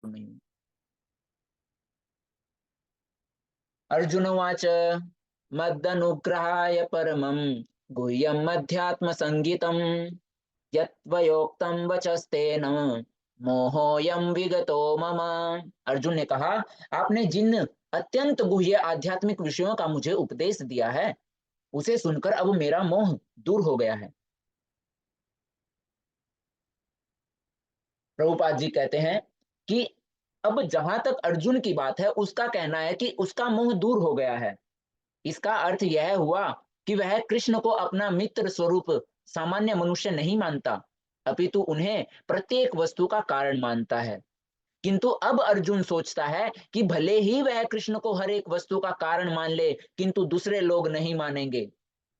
में हूँ। अर्जुन उवाच मदनुग्रहाय परमं गुह्यं मध्यात्म संगीतम यत्त्वयोक्तं वचस्तेन मोहोऽयं विगतो मम। अर्जुन ने कहा, आपने जिन अत्यंत गुह्य आध्यात्मिक विषयों का मुझे उपदेश दिया है, उसे सुनकर अब मेरा मोह दूर हो गया है। प्रभुपाद जी कहते हैं कि अब जहां तक अर्जुन की बात है, उसका कहना है कि उसका मोह दूर हो गया है। इसका अर्थ यह हुआ कि वह कृष्ण को अपना मित्र स्वरूप सामान्य मनुष्य नहीं मानता, अपितु उन्हें प्रत्येक वस्तु का कारण मानता है। किंतु अब अर्जुन सोचता है कि भले ही वह कृष्ण को हर एक वस्तु का कारण मान ले, किंतु दूसरे लोग नहीं मानेंगे।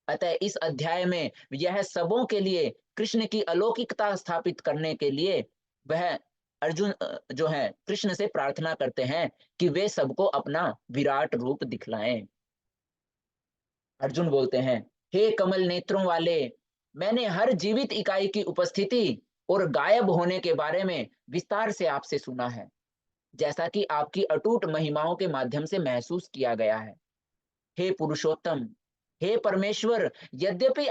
अतः इस अध्याय में यह सबों के लिए कृष्ण की अलौकिकता स्थापित करने के लिए वह अर्जुन जो है कृष्ण से प्रार्थना करते हैं कि वे सबको अपना विराट रूप दिखलाएं। अर्जुन बोलते हैं, हे कमल नेत्रों वाले, मैंने हर जीवित इकाई की उपस्थिति और गायब होने के बारे में विस्तार से आपसे सुना है, जैसा कि आपकी अटूट महिमाओं के माध्यम से महसूस किया गया है। हे पुरुषोत्तम, हे परमेश्वर, यद्यपि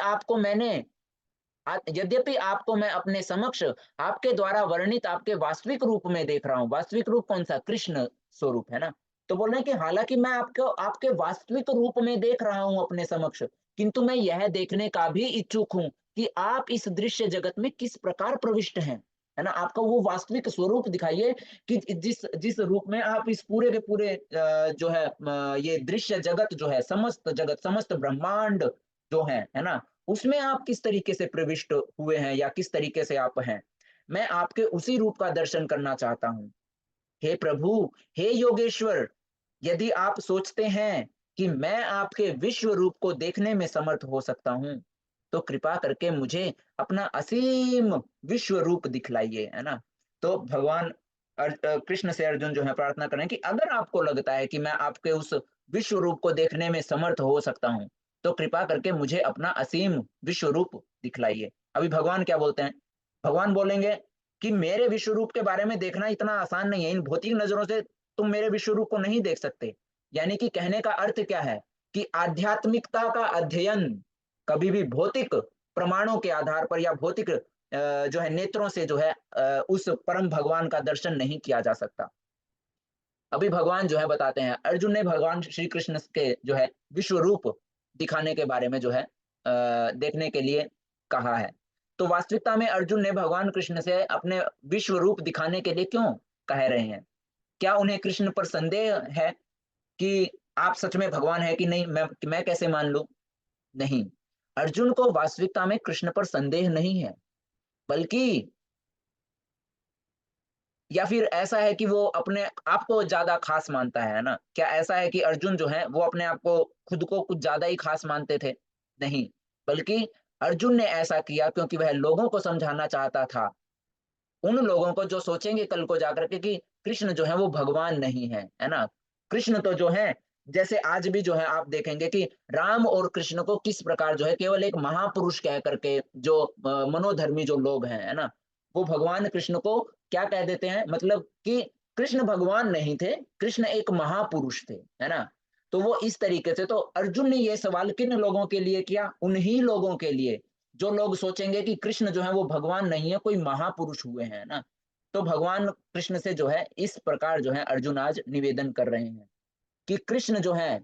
आपको मैं अपने समक्ष आपके द्वारा वर्णित आपके वास्तविक रूप में देख रहा हूँ। वास्तविक रूप कौन सा? कृष्ण स्वरूप है ना। तो बोल रहे हैं कि हालांकि मैं आपको आपके वास्तविक रूप में देख रहा हूँ अपने समक्ष, किंतु मैं यह देखने का भी इच्छुक हूँ कि आप इस दृश्य जगत में किस प्रकार प्रविष्ट हैं, है ना। आपका वो वास्तविक स्वरूप दिखाइए कि जिस जिस रूप में आप इस पूरे के पूरे जो है ये दृश्य जगत जो है, समस्त जगत, समस्त ब्रह्मांड जो है ना, उसमें आप किस तरीके से प्रविष्ट हुए हैं या किस तरीके से आप हैं। मैं आपके उसी रूप का दर्शन करना चाहता हूँ। हे प्रभु, हे योगेश्वर, यदि आप सोचते हैं कि मैं आपके विश्व रूप को देखने में समर्थ हो सकता हूँ, तो कृपा करके मुझे अपना असीम विश्व रूप दिखलाइए, है ना। तो भगवान कृष्ण से अर्जुन जो है प्रार्थना करें कि अगर आपको लगता है कि मैं आपके उस विश्व रूप को देखने में समर्थ हो सकता हूँ, तो कृपा करके मुझे अपना असीम विश्व रूप दिखलाइए। अभी भगवान क्या बोलते हैं? भगवान बोलेंगे कि मेरे विश्व रूप के बारे में देखना इतना आसान नहीं है। इन भौतिक नजरों से तुम मेरे विश्व रूप को नहीं देख सकते। यानी कि कहने का अर्थ क्या है कि आध्यात्मिकता का अध्ययन कभी भी भौतिक प्रमाणों के आधार पर या भौतिक जो है नेत्रों से जो है उस परम भगवान का दर्शन नहीं किया जा सकता। अभी भगवान जो है बताते हैं, अर्जुन ने भगवान श्री कृष्ण के जो है विश्व रूप दिखाने के बारे में जो है देखने के लिए कहा है। तो वास्तविकता में अर्जुन ने भगवान कृष्ण से अपने विश्व रूप दिखाने के लिए क्यों कह रहे हैं? क्या उन्हें कृष्ण पर संदेह है कि आप सच में भगवान है कि नहीं? मैं कैसे मान लूं? नहीं, अर्जुन को वास्तविकता में कृष्ण पर संदेह नहीं है, बल्कि या फिर ऐसा है कि वो अपने आप को ज्यादा खास मानता है ना? क्या ऐसा है कि अर्जुन जो है वो अपने आप को खुद को कुछ ज्यादा ही खास मानते थे? नहीं, बल्कि अर्जुन ने ऐसा किया क्योंकि वह लोगों को समझाना चाहता था, उन लोगों को जो सोचेंगे कल को जाकर के कि कृष्ण जो है वो भगवान नहीं है ना। कृष्ण तो जो है, जैसे आज भी जो है आप देखेंगे कि राम और कृष्ण को किस प्रकार जो है केवल एक महापुरुष कह करके जो मनोधर्मी जो लोग हैं, है ना, वो भगवान कृष्ण को क्या कह देते हैं, मतलब कि कृष्ण भगवान नहीं थे, कृष्ण एक महापुरुष थे, है ना। तो वो इस तरीके से, तो अर्जुन ने ये सवाल किन लोगों के लिए किया? उन्हीं लोगों के लिए जो लोग सोचेंगे कि कृष्ण जो है वो भगवान नहीं है, कोई महापुरुष हुए हैं ना। तो भगवान कृष्ण से जो है इस प्रकार जो है अर्जुन आज निवेदन कर रहे हैं कि कृष्ण जो है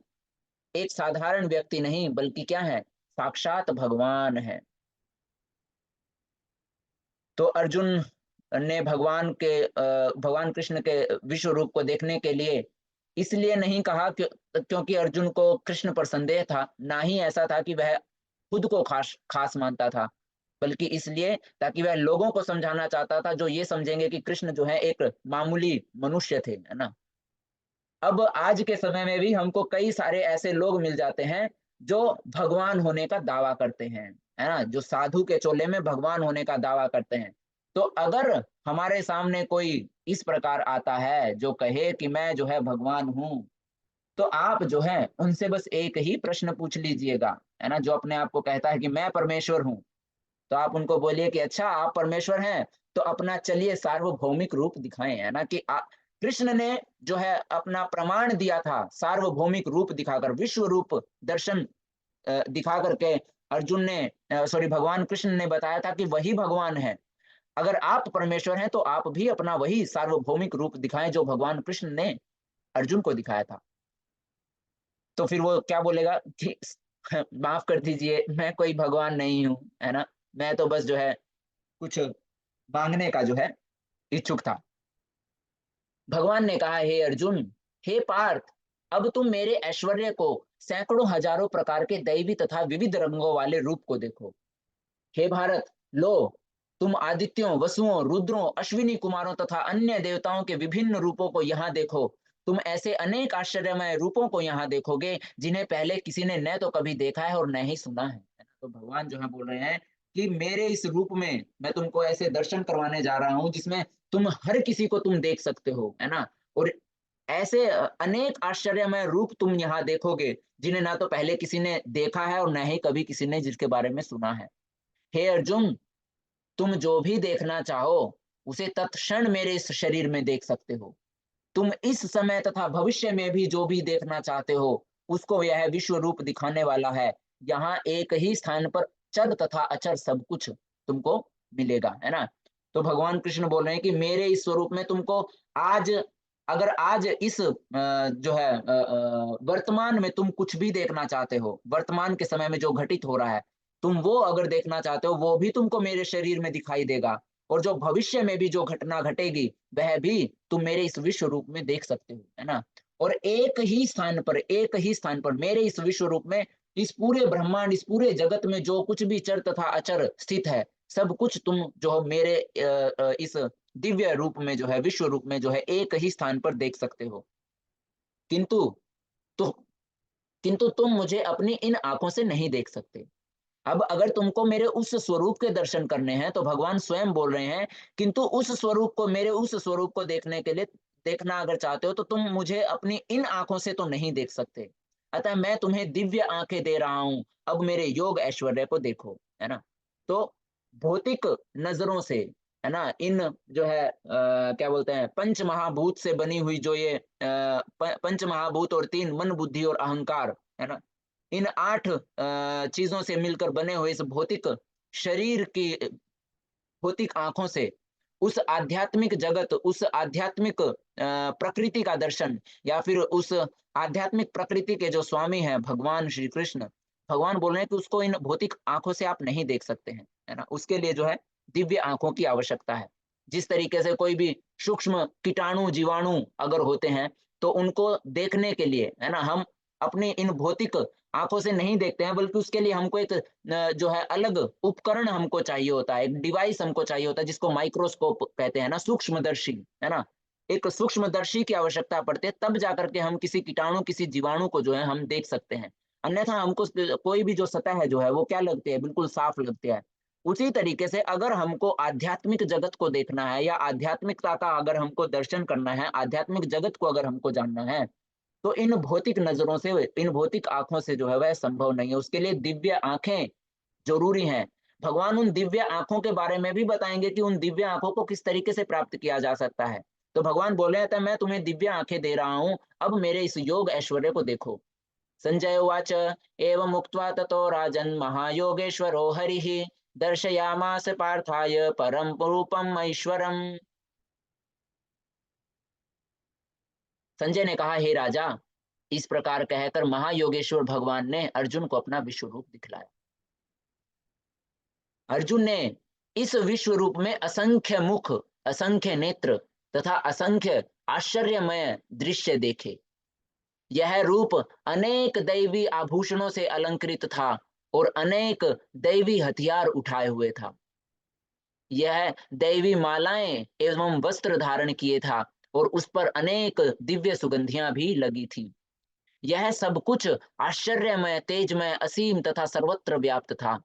एक साधारण व्यक्ति नहीं, बल्कि क्या है? साक्षात भगवान है। तो अर्जुन ने भगवान कृष्ण के विश्व रूप को देखने के लिए इसलिए नहीं कहा क्योंकि अर्जुन को कृष्ण पर संदेह था, ना ही ऐसा था कि वह खुद को खास खास मानता था, बल्कि इसलिए ताकि वह लोगों को समझाना चाहता था जो ये समझेंगे कि कृष्ण जो है एक मामूली मनुष्य थे, है ना। अब आज के समय में भी हमको कई सारे ऐसे लोग मिल जाते हैं जो भगवान होने का दावा करते हैं, है ना, जो साधु के चोले में भगवान होने का दावा करते हैं। तो अगर हमारे सामने कोई इस प्रकार आता है जो कहे कि मैं जो है भगवान हूँ, तो आप जो है उनसे बस एक ही प्रश्न पूछ लीजिएगा, है ना, जो अपने आप को कहता है कि मैं परमेश्वर हूँ, तो आप उनको बोलिए कि अच्छा आप परमेश्वर हैं, तो अपना चलिए सार्वभौमिक रूप दिखाएं, है ना, कि कृष्ण ने जो है अपना प्रमाण दिया था सार्वभौमिक रूप दिखाकर, विश्व रूप दर्शन दिखा करके अर्जुन ने सॉरी भगवान कृष्ण ने बताया था कि वही भगवान है। अगर आप परमेश्वर हैं तो आप भी अपना वही सार्वभौमिक रूप दिखाएं जो भगवान कृष्ण ने अर्जुन को दिखाया था। तो फिर वो क्या बोलेगा कि माफ कर दीजिए, मैं कोई भगवान नहीं हूँ, है ना? मैं तो बस जो है कुछ मांगने का जो है इच्छुक था। भगवान ने कहा, हे अर्जुन, हे पार्थ, अब तुम मेरे ऐश्वर्य को, सैकड़ों हजारों प्रकार के दैवी तथा विविध रंगों वाले रूप को देखो। हे भारत, लो, तुम आदित्यों, वसुओं, रुद्रों, अश्विनी कुमारों तथा अन्य देवताओं के विभिन्न रूपों को यहाँ देखो। तुम ऐसे अनेक आश्चर्यमय रूपों को यहाँ देखोगे जिन्हें पहले किसी ने न तो कभी देखा है और न ही सुना है। तो भगवान जो है बोल रहे हैं कि मेरे इस रूप में मैं तुमको ऐसे दर्शन करवाने जा रहा हूँ जिसमें तुम हर किसी को तुम देख सकते हो, है ना? और ऐसे अनेक आश्चर्यमय रूप तुम यहाँ देखोगे जिन्हें ना तो पहले किसी ने देखा है और न ही कभी किसी ने जिसके बारे में सुना है। हे अर्जुन, तुम जो भी देखना चाहो उसे तत्क्षण मेरे इस शरीर में देख सकते हो। तुम इस समय तथा भविष्य में भी जो भी देखना चाहते हो उसको यह विश्व रूप दिखाने वाला है। यहाँ एक ही स्थान पर चर तथा अचर सब कुछ तुमको मिलेगा, है ना? तो भगवान कृष्ण बोल रहे हैं कि मेरे इस स्वरूप में तुमको आज, अगर आज इस जो है वर्तमान में तुम कुछ भी देखना चाहते हो, वर्तमान के समय में जो घटित हो रहा है, तुम वो अगर देखना चाहते हो वो भी तुमको मेरे शरीर में दिखाई देगा। और जो भविष्य में भी जो घटना घटेगी वह भी तुम मेरे इस विश्व रूप में देख सकते हो, है ना? और एक ही स्थान पर मेरे इस विश्व रूप में इस पूरे ब्रह्मांड, इस पूरे जगत में जो कुछ भी चर तथा अचर स्थित है, सब कुछ तुम जो मेरे इस दिव्य रूप में जो है, विश्व रूप में जो है एक ही स्थान पर देख सकते हो। किंतु तो किंतु तुम मुझे अपनी इन आंखों से नहीं देख सकते। अब अगर तुमको मेरे उस स्वरूप के दर्शन करने हैं तो भगवान स्वयं बोल रहे हैं, किंतु उस स्वरूप को, मेरे उस स्वरूप को देखने के लिए, देखना अगर चाहते हो तो तुम मुझे अपनी इन आंखों से तो नहीं देख सकते। अतः मैं तुम्हें दिव्य आंखें दे रहा हूं, अब मेरे योग ऐश्वर्य को देखो, है ना? तो भौतिक नजरों से, है ना, इन जो है क्या बोलते हैं, पंच महाभूत से बनी हुई जो ये पंच महाभूत और तीन मन, बुद्धि और अहंकार, है ना, इन 8 चीज़ों से मिलकर बने हुए इस भौतिक शरीर की भौतिक आँखों से उस आध्यात्मिक जगत, उस आध्यात्मिक प्रकृति का दर्शन, या फिर उस आध्यात्मिक प्रकृति के जो स्वामी हैं भगवान श्री कृष्ण, भगवान बोल रहे हैं कि उसको इन भौतिक आँखों से आप नहीं देख सकते हैं, है ना? उसके लिए जो है दिव्य आँखों की आवश्यकता है। जिस तरीके से कोई भी सूक्ष्म कीटाणु, जीवाणु अगर होते हैं, तो उनको देखने के लिए, है ना, हम अपनी इन भौतिक आँखों से नहीं देखते हैं, बल्कि उसके लिए हमको एक जो है अलग उपकरण हमको चाहिए होता है, एक डिवाइस हमको चाहिए होता है जिसको माइक्रोस्कोप कहते हैं ना, सूक्ष्मदर्शी, है ना? एक सूक्ष्मदर्शी की आवश्यकता पड़ती है, तब जाकर के हम किसी कीटाणु, किसी जीवाणु को जो है हम देख सकते हैं। अन्यथा हमको कोई भी जो सतह है जो है वो क्या लगती है, बिल्कुल साफ लगती है। उसी तरीके से अगर हमको आध्यात्मिक जगत को देखना है या आध्यात्मिकता का अगर हमको दर्शन करना है, आध्यात्मिक जगत को अगर हमको जानना है, तो इन भौतिक नज़रों से, इन भौतिक आँखों से जो है वह संभव नहीं है। उसके लिए दिव्य आँखें ज़रूरी हैं। भगवान उन दिव्य आँखों के बारे में भी बताएँगे कि उन दिव्य आँखों को किस तरीके से प्राप्त किया जा सकता है। तो भगवान बोले हैं, "अतः मैं तुम्हें दिव्य आँखें दे रहा हूँ, अब मेरे इस योग ऐश्वर्य को देखो।" संजय उवाच, एवम् उक्त्वा ततो राजन् महायोगेश्वरो हरिः दर्शयामास पार्थाय परं रूपम् ऐश्वरम्। संजय ने कहा, हे राजा, इस प्रकार कहकर महायोगेश्वर भगवान ने अर्जुन को अपना विश्व रूप दिखलाया। अर्जुन ने इस विश्व रूप में असंख्य मुख, असंख्य नेत्र तथा असंख्य आश्चर्यमय दृश्य देखे। यह रूप अनेक दैवी आभूषणों से अलंकृत था और अनेक दैवी हथियार उठाए हुए था। यह दैवी मालाएं एवं वस्त्र धारण किए था और उस पर अनेक दिव्य सुगंधियां भी लगी थी। यह सब कुछ आश्चर्यमय, तेजमय, असीम तथा सर्वत्र व्याप्त था।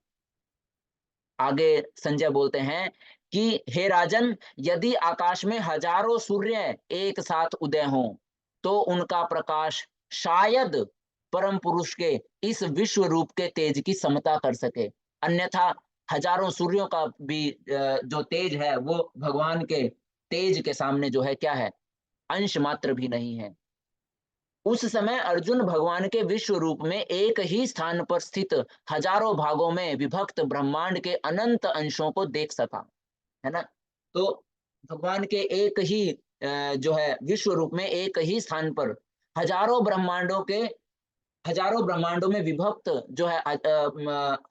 आगे संजय बोलते हैं कि हे राजन, यदि आकाश में हजारों सूर्य एक साथ उदय हों, तो उनका प्रकाश शायद परम पुरुष के इस विश्व रूप के तेज की समता कर सके। अन्यथा हजारों सूर्यों का भी जो तेज है वो भगवान के तेज के सामने जो है क्या है, अंश मात्र भी नहीं है। उस समय अर्जुन भगवान के विश्व रूप में एक ही स्थान पर स्थित हजारों भागों में विभक्त ब्रह्मांड के अनंत अंशों को देख सका, है ना? तो भगवान के एक ही जो है विश्व रूप में एक ही स्थान पर हजारों ब्रह्मांडों के हजारों ब्रह्मांडों में विभक्त जो है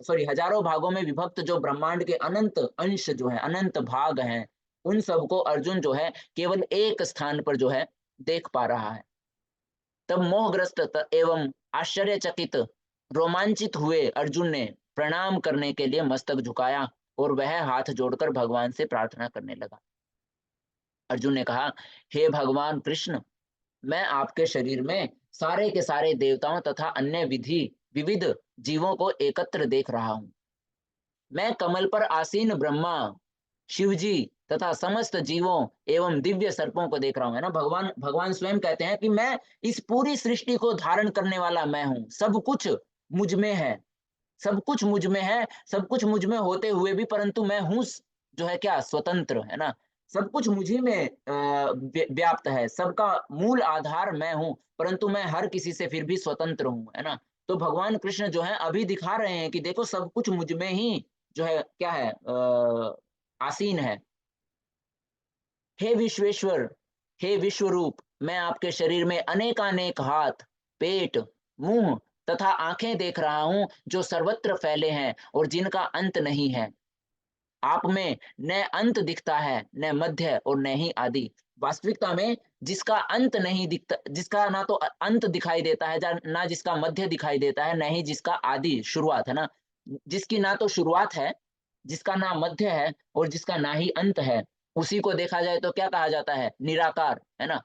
सॉरी हजारों भागों में विभक्त जो ब्रह्मांड के अनंत अंश जो है अनंत भाग हैं, उन सबको अर्जुन जो है केवल एक स्थान पर जो है देख पा रहा है। तब मोहग्रस्त एवं आश्चर्यचकित रोमांचित हुए अर्जुन ने प्रणाम करने के लिए मस्तक झुकाया और वह हाथ जोड़कर भगवान से प्रार्थना करने लगा। अर्जुन ने कहा, हे भगवान कृष्ण, मैं आपके शरीर में सारे के सारे देवताओं तथा अन्य विविध जीवों को एकत्र देख रहा हूं। मैं कमल पर आसीन ब्रह्मा, शिवजी तथा समस्त जीवों एवं दिव्य सर्पों को देख रहा हूं, है ना? भगवान भगवान स्वयं कहते हैं कि मैं इस पूरी सृष्टि को धारण करने वाला मैं हूं, सब कुछ मुझ में है, सब कुछ मुझ में है, सब कुछ मुझ में होते हुए भी परंतु मैं हूँ जो है क्या स्वतंत्र, है ना? सब कुछ मुझी में व्याप्त है, सबका मूल आधार मैं हूँ, परंतु मैं हर किसी से फिर भी स्वतंत्र हूँ, है ना? तो भगवान कृष्ण जो है अभी दिखा रहे हैं कि देखो सब कुछ मुझ में ही जो है क्या है आसीन है। हे विश्वेश्वर, हे विश्वरूप, मैं आपके शरीर में अनेकानेक हाथ, पेट, मुंह तथा आंखें देख रहा हूं जो सर्वत्र फैले हैं और जिनका अंत नहीं है। आप में न अंत दिखता है, न मध्य और न ही आदि। वास्तविकता में जिसका अंत नहीं दिखता, जिसका ना तो अंत दिखाई देता है, ना जिसका मध्य दिखाई देता है, न ही जिसका आदि शुरुआत, है ना? जिसकी ना तो शुरुआत है, जिसका ना मध्य है और जिसका ना ही अंत है, उसी को देखा जाए तो क्या कहा जाता है? निराकार, है ना?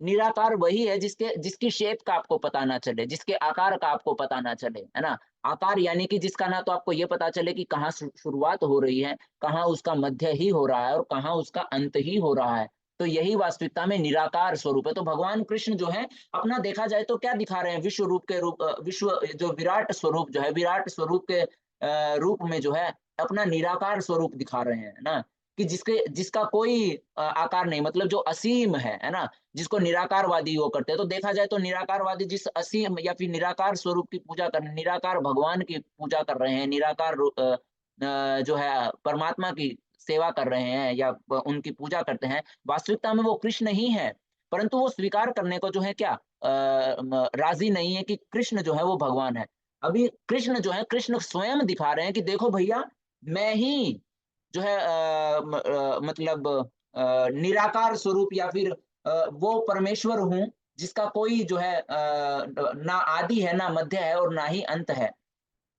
निराकार वही है जिसकी शेप का आपको पता ना चले, जिसके आकार का आपको पता ना चले, है ना? आकार यानी कि जिसका ना तो आपको ये पता चले कि कहाँ शुरुआत हो रही है, कहाँ उसका मध्य ही हो रहा है और कहाँ उसका अंत ही हो रहा है। तो यही वास्तविकता में निराकार स्वरूप है। तो भगवान कृष्ण जो है अपना देखा जाए तो क्या दिखा रहे हैं? विश्व रूप के रूप विश्व जो विराट स्वरूप जो है, विराट स्वरूप के रूप में जो है अपना निराकार स्वरूप दिखा रहे हैं, है ना? कि जिसका कोई आकार नहीं, मतलब जो असीम है ना? जिसको निराकारवादी वो करते हैं। तो देखा जाए तो निराकारवादी जिस असीम या फिर निराकार स्वरूप की पूजा कर निराकार भगवान की पूजा कर रहे हैं, जो है परमात्मा की सेवा कर रहे हैं या उनकी पूजा करते हैं, वास्तविकता में वो कृष्ण ही है। परंतु वो स्वीकार करने को जो है क्या राजी नहीं है कि कृष्ण जो है वो भगवान है। अभी कृष्ण जो है, कृष्ण स्वयं दिखा रहे हैं कि देखो भैया, मैं ही जो है मतलब निराकार स्वरूप या फिर वो परमेश्वर हूँ जिसका कोई जो है ना आदि है, ना मध्य है और ना ही अंत है।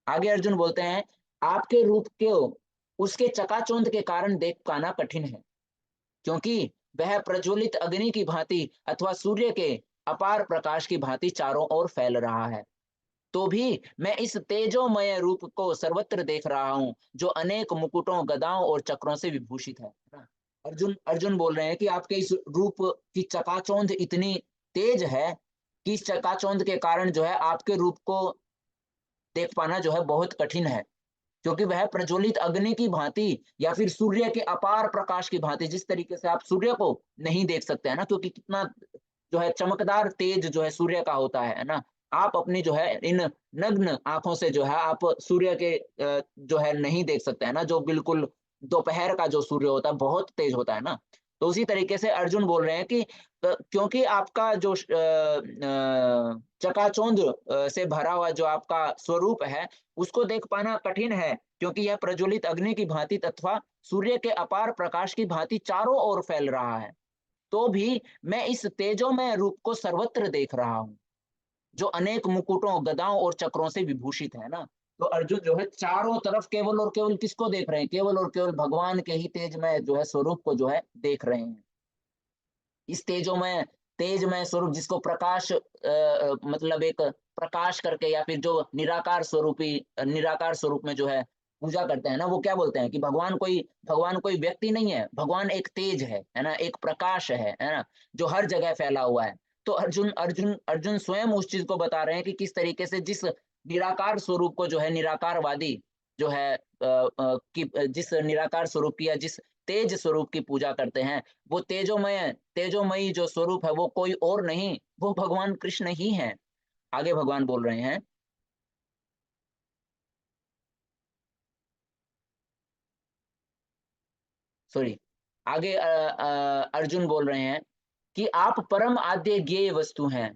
आगे अर्जुन बोलते हैं, आपके रूप को उसके चकाचौंध के कारण देख पाना कठिन है, क्योंकि वह प्रज्वलित अग्नि की भांति अथवा सूर्य के अपार प्रकाश की भांति चारों ओर फैल रहा है। तो भी मैं इस तेजोमय रूप को सर्वत्र देख रहा हूँ, जो अनेक मुकुटों, गदाओं और चक्रों से विभूषित है ना? अर्जुन अर्जुन बोल रहे हैं कि आपके इस रूप की चकाचौंध इतनी तेज है कि इस चकाचौंध के कारण जो है आपके रूप को देख पाना जो है बहुत कठिन है, क्योंकि वह प्रज्वलित अग्नि की भांति या फिर सूर्य के अपार प्रकाश की भांति, जिस तरीके से आप सूर्य को नहीं देख सकते हैं ना, क्योंकि कितना जो है चमकदार तेज जो है सूर्य का होता है ना? आप अपनी जो है इन नग्न आँखों से जो है आप सूर्य के जो है नहीं देख सकते हैं ना, जो बिल्कुल दोपहर का जो सूर्य होता है बहुत तेज होता है ना? तो उसी तरीके से अर्जुन बोल रहे हैं कि क्योंकि आपका जो चकाचौंध से भरा हुआ जो आपका स्वरूप है, उसको देख पाना कठिन है, क्योंकि यह प्रज्वलित अग्नि की भांति तथा सूर्य के अपार प्रकाश की भांति चारों ओर फैल रहा है। तो भी मैं इस तेजोमय रूप को सर्वत्र देख रहा हूँ, जो अनेक मुकुटों, गदाओं और चक्रों से विभूषित है ना? तो अर्जुन जो है चारों तरफ केवल और केवल किसको देख रहे हैं? केवल और केवल भगवान के ही तेजमय जो है स्वरूप को जो है देख रहे हैं। इस तेजमय स्वरूप जिसको प्रकाश मतलब एक प्रकाश करके या फिर जो निराकार स्वरूप में जो है पूजा करते हैं ना, वो क्या बोलते हैं कि भगवान कोई व्यक्ति नहीं है, भगवान एक तेज है ना? एक प्रकाश है ना? जो हर जगह फैला हुआ है। तो अर्जुन स्वयं उस चीज को बता रहे हैं कि किस तरीके से जिस निराकार स्वरूप को जो है निराकारवादी जो है जिस निराकार स्वरूप की या जिस तेज स्वरूप की पूजा करते हैं। वो तेजोमयी जो स्वरूप है वो कोई और नहीं, वो भगवान कृष्ण ही हैं। आगे भगवान बोल रहे हैं, सॉरी, आगे अर्जुन बोल रहे हैं कि आप परम आद्य ज्ञेय वस्तु हैं।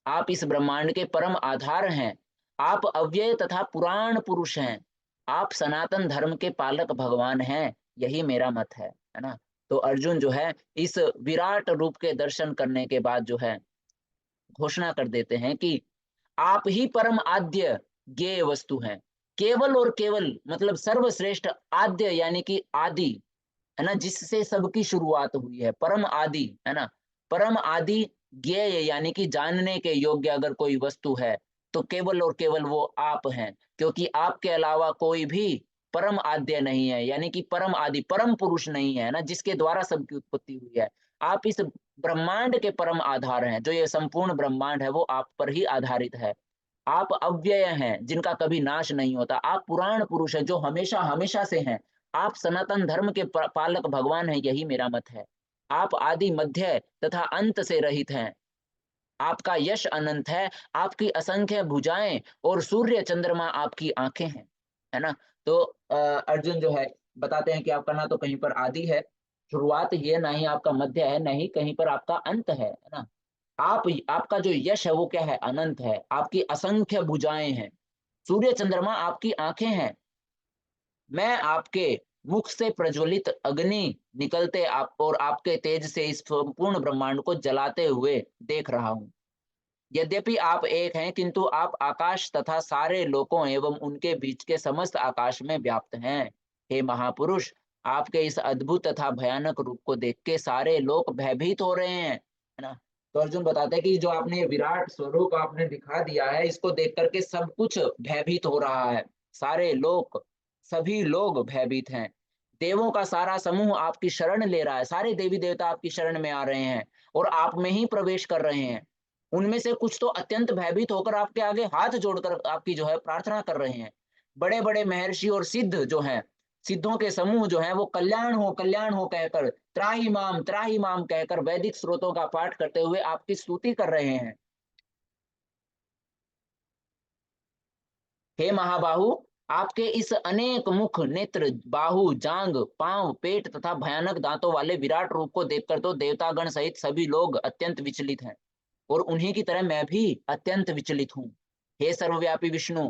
आप इस ब्रह्मांड के परम आधार हैं। आप अव्यय तथा पुराण पुरुष हैं। आप सनातन धर्म के पालक भगवान हैं। यही मेरा मत है ना? तो अर्जुन जो है इस विराट रूप के दर्शन करने के बाद जो है घोषणा कर देते हैं कि आप ही परम आद्य ज्ञेय वस्तु हैं। केवल और केवल मतलब सर्वश्रेष्ठ आद्य यानी कि आदि, है ना, जिससे सबकी शुरुआत हुई है, परम आदि, है ना, परम आदि ज्ञेय यानी कि जानने के योग्य अगर कोई वस्तु है तो केवल और केवल वो आप हैं, क्योंकि आपके अलावा कोई भी परम आद्य नहीं है, यानी कि परम आदि परम पुरुष नहीं है ना, जिसके द्वारा सबकी उत्पत्ति हुई है। आप इस ब्रह्मांड के परम आधार हैं। जो ये संपूर्ण ब्रह्मांड है वो आप पर ही आधारित है। आप अव्यय हैं, जिनका कभी नाश नहीं होता। आप पुराण पुरुष हैं, जो हमेशा हमेशा से हैं। आप सनातन धर्म के पालक भगवान हैं, यही मेरा मत है। आप आदि मध्य तथा अंत से रहित हैं। आपका यश अनंत है। आपकी असंख्य भुजाएं और सूर्य चंद्रमा आपकी आंखें हैं, है ना? तो अर्जुन जो है बताते हैं कि आपका ना तो कहीं पर आदि है, शुरुआत ही है, ना ही आपका मध्य है, ना ही कहीं पर आपका अंत है ना? आपका जो यश है वो क्या है? अनंत है। आपकी असंख्य भुजाएं हैं, सूर्य चंद्रमा आपकी आंखें हैं। मैं आपके मुख से प्रज्वलित अग्नि निकलते आप और आपके तेज से इस संपूर्ण ब्रह्मांड को जलाते हुए देख रहा हूँ। यद्यपि आप एक हैं, किंतु आप आकाश तथा सारे लोकों एवं उनके बीच के समस्त आकाश में व्याप्त हैं। हे महापुरुष, आपके इस अद्भुत तथा भयानक रूप को देख के सारे लोग भयभीत हो रहे हैं, है ना? तो अर्जुन बताते हैं कि जो आपने ये विराट स्वरूप आपने दिखा दिया है, इसको देख करके सब कुछ भयभीत हो रहा है। सारे लोग, सभी लोग भयभीत हैं। देवों का सारा समूह आपकी शरण ले रहा है। सारे देवी देवता आपकी शरण में आ रहे हैं और आप में ही प्रवेश कर रहे हैं। उनमें से कुछ तो अत्यंत भयभीत होकर आपके आगे हाथ जोड़कर आपकी जो है प्रार्थना कर रहे हैं। बड़े-बड़े महर्षि और सिद्ध जो हैं, सिद्धों के समूह जो हैं वो कल्याण हो कहकर त्राहि माम कहकर वैदिक स्रोतों का पाठ करते हुए आपकी स्तुति कर रहे हैं। हे महाबाहु, आपके इस अनेक मुख, नेत्र, बाहु, जांग, पांव, पेट तथा भयानक दांतों वाले विराट रूप को देखकर तो देवतागण सहित सभी लोग अत्यंत विचलित हैं। और उन्हीं की तरह मैं भी अत्यंत विचलित हूँ। हे सर्वव्यापी विष्णु,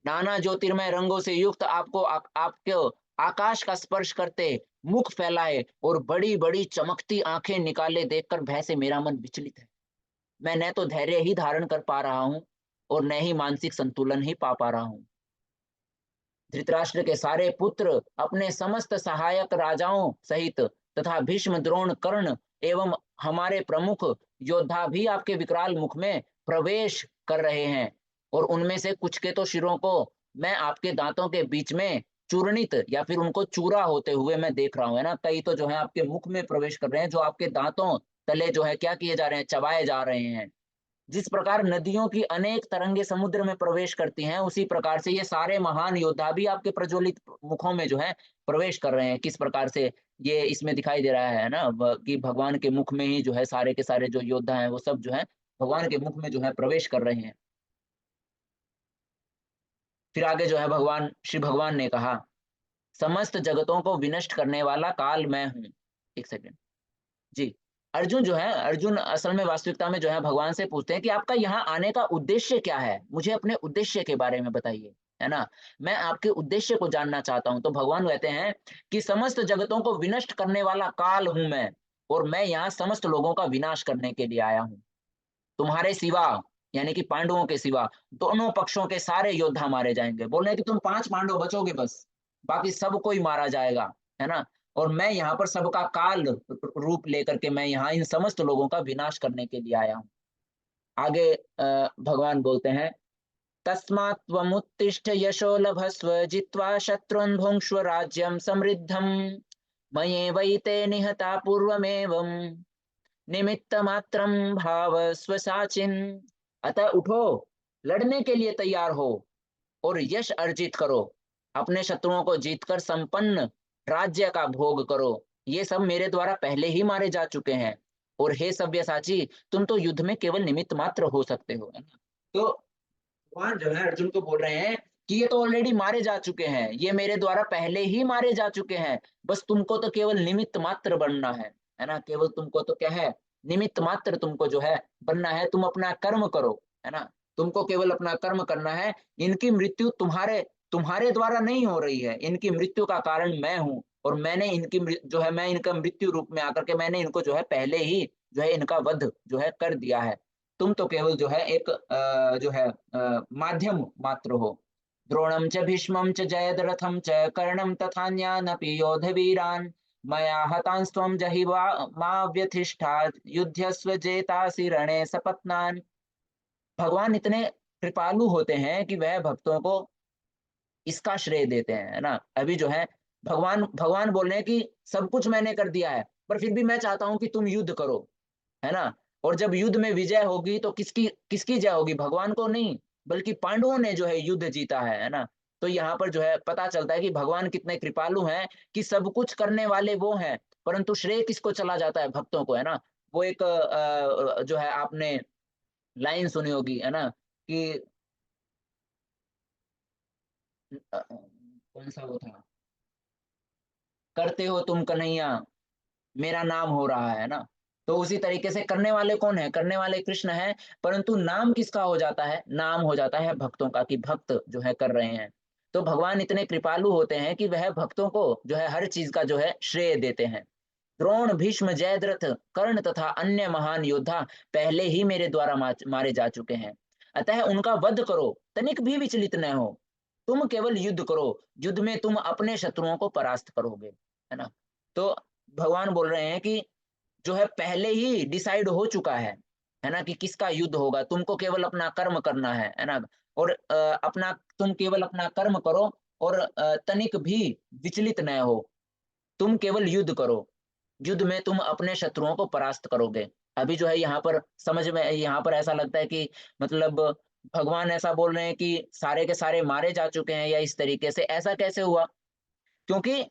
नाना ज्योतिर्मय रंगों से युक्त आपको आकाश का स्पर्श करते, मुख फैलाए और बड़ी-बड़ी चमकती आंखें निकाले देखकर भय से मेरा मन विचलित है। मैं न तो धैर्य ही धारण कर पा रहा हूँ और न ही मानसिक संतुलन ही पा रहा हूँ। धृतराष्ट्र के सारे पुत्र अपने समस्त सहायक राजाओं सहित तथा भीष्म, द्रोण, कर्ण एवं हमारे प्रमुख योद्धा भी आपके विकराल मुख में प्रवेश कर रहे हैं और उनमें से कुछ के तो शिरों को मैं आपके दांतों के बीच में चूर्णित या फिर उनको चूरा होते हुए मैं देख रहा हूँ, है ना? कई तो जो है आपके मुख में प्रवेश कर रहे हैं, जो आपके दांतों तले जो है क्या किए जा रहे हैं? चबाए जा रहे हैं। जिस प्रकार नदियों की अनेक तरंगे समुद्र में प्रवेश करती हैं, उसी प्रकार से ये सारे महान योद्धा भी आपके प्रज्वलित मुखों में जो है प्रवेश कर रहे हैं। किस प्रकार से ये इसमें दिखाई दे रहा है ना, कि भगवान के मुख में ही जो है सारे के सारे जो योद्धा हैं वो सब जो है भगवान के मुख में जो है प्रवेश कर रहे हैं। फिर आगे जो है श्री भगवान ने कहा, समस्त जगतों को विनष्ट करने वाला काल मैं हूँ। एक सेकंड। जी, अर्जुन असल में वास्तविकता में जो है भगवान से पूछते हैं कि आपका यहाँ आने का उद्देश्य क्या है? मुझे अपने उद्देश्य के बारे में बताइए, है ना? मैं आपके उद्देश्य को जानना चाहता हूँ। तो भगवान कहते हैं कि समस्त जगतों को विनष्ट करने वाला काल हूँ मैं और मैं यहाँ समस्त लोगों का विनाश करने के लिए आया हूँ। तुम्हारे सिवा यानी कि पांडवों के सिवा दोनों पक्षों के सारे योद्धा मारे जाएँगे। बोल रहे हैं कि तुम 5 पांडव बचोगे बस, बाकी सब कोई मारा जाएगा, है ना? और मैं यहाँ पर सबका काल रूप लेकर के मैं यहाँ इन समस्त लोगों का विनाश करने के लिए आया हूँ। आगे भगवान बोलते हैं, तस्मात् त्वमुत्तिष्ठ यशो लभस्व जित्वा शत्रून् भुङ्क्ष्व राज्यं समृद्धम् मय्येवैते निहता पूर्वमेवं निमित्तमात्रं भाव स्वसाचिन्। अतः उठो, लड़ने के लिए तैयार हो और यश अर्जित करो। अपने शत्रुओं को जीतकर संपन्न राज्य का भोग करो। ये सब मेरे द्वारा पहले ही मारे जा चुके हैं। और हे सव्यसाची, तुम तो युद्ध में केवल निमित्त मात्र हो सकते हो, है ना? तो भगवान जो है अर्जुन को बोल रहे हैं कि ये तो ऑलरेडी मारे जा चुके हैं, ये मेरे द्वारा पहले ही मारे जा चुके हैं, बस तुमको तो केवल निमित्त मात्र बनना है ना? केवल तुमको तो क्या है, निमित्त मात्र तुमको जो है बनना है, तुम अपना कर्म करो, है ना? तुमको केवल अपना कर्म करना है, इनकी मृत्यु तुम्हारे तुम्हारे द्वारा नहीं हो रही है, इनकी मृत्यु का कारण मैं हूँ और मैंने इनकी जो है मैं इनका मृत्यु रूप में आकर के मैंने इनको जो है पहले ही जो है इनका वध जो है कर दिया है। तुम तो केवल जो है एक जो है माध्यम मात्र हो। द्रोणं च भीष्मं च जयद्रथं च कर्णं तथान्यानपि योधवीरान् मया हतांस्त्वं जहिवा मा व्यथिष्ठा युध्यस्व जेतासि रणे सपत्नान्। भगवान इतने कृपालु होते हैं कि वह भक्तों को इसका श्रेय देते हैं, है ना? अभी जो है भगवान भगवान बोल रहे हैं कि सब कुछ मैंने कर दिया है, पर फिर भी मैं चाहता हूँ कि तुम युद्ध करो, है ना? और जब युद्ध में विजय होगी तो किसकी किसकी जय होगी? भगवान को नहीं, बल्कि पांडवों ने जो है युद्ध जीता है ना? तो यहाँ पर जो है पता चलता है कि भगवान कितने कृपालु हैं कि सब कुछ करने वाले वो हैं, परंतु श्रेय किसको चला जाता है? भक्तों को, है ना? वो एक जो है आपने लाइन सुनी होगी, है ना? कि कौन-सा वो था? करते हो तुम कन्हैया, मेरा नाम हो रहा है ना? तो उसी तरीके से करने वाले कौन है? करने वाले कृष्ण हैं, परंतु नाम किसका हो जाता है? नाम हो जाता है भक्तों का कि भक्त जो है कर रहे हैं। तो भगवान इतने कृपालु होते हैं कि वह भक्तों को जो है हर चीज़ का जो है श्रेय देते हैं। द्रोण, भीष्म, जयद्रथ, कर्ण तथा अन्य महान योद्धा पहले ही मेरे द्वारा मारे जा चुके हैं। अतः उनका वध करो, तनिक भी विचलित न हो। तुम केवल युद्ध करो, युद्ध में तुम अपने शत्रुओं को परास्त करोगे, है ना? तो भगवान बोल रहे हैं कि जो है पहले ही डिसाइड हो चुका है ना? कि किसका युद्ध होगा, तुमको केवल अपना कर्म करना है ना? और अपना तुम केवल अपना कर्म करो और तनिक भी विचलित न हो, तुम केवल युद्ध करो, युद्ध में तुम अपने शत्रुओं को परास्त करोगे। अभी जो है यहाँ पर समझ में यहाँ पर ऐसा लगता है कि मतलब भगवान ऐसा बोल रहे हैं कि सारे के सारे मारे जा चुके हैं या इस तरीके से, ऐसा कैसे हुआ? क्योंकि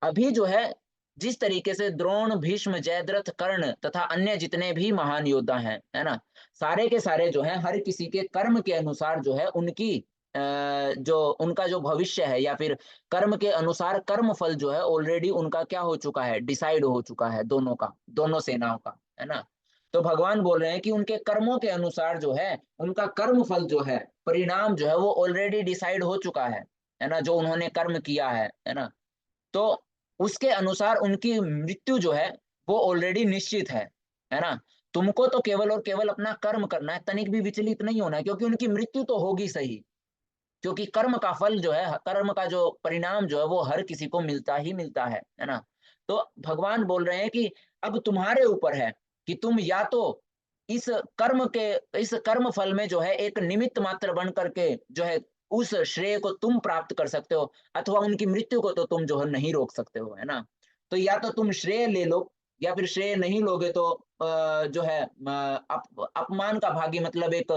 अभी जो है जिस तरीके से द्रोण, भीष्म, जयद्रथ, कर्ण तथा अन्य जितने भी महान योद्धा हैं, है ना? सारे के सारे जो हैं हर किसी के कर्म के अनुसार जो है उनकी जो उनका जो भविष्य है या फिर कर्म के अनुसार कर्म फल जो है ऑलरेडी उनका क्या हो चुका है? डिसाइड हो चुका है दोनों का, दोनों सेनाओं का, है ना? तो भगवान बोल रहे हैं कि उनके कर्मों के अनुसार जो है, उनका कर्म फल जो है, परिणाम जो है वो ऑलरेडी डिसाइड हो चुका है ना? जो उन्होंने कर्म किया है ना? तो उसके अनुसार उनकी मृत्यु जो है वो ऑलरेडी निश्चित है ना? तुमको तो केवल और केवल अपना कर्म करना है, तनिक भी विचलित नहीं होना है क्योंकि उनकी मृत्यु तो होगी सही। क्योंकि कर्म का फल जो है, कर्म का जो परिणाम जो है वो हर किसी को मिलता ही मिलता है ना? तो भगवान बोल रहे हैं कि अब तुम्हारे ऊपर है कि तुम या तो इस इस कर्म फल में जो है एक निमित्त मात्र बन करके जो है उस श्रेय को तुम प्राप्त कर सकते हो अथवा उनकी मृत्यु को तो तुम जो है नहीं रोक सकते हो, है ना? तो या तो तुम श्रेय ले लो या फिर श्रेय नहीं लोगे तो जो है अपमान का भागी मतलब एक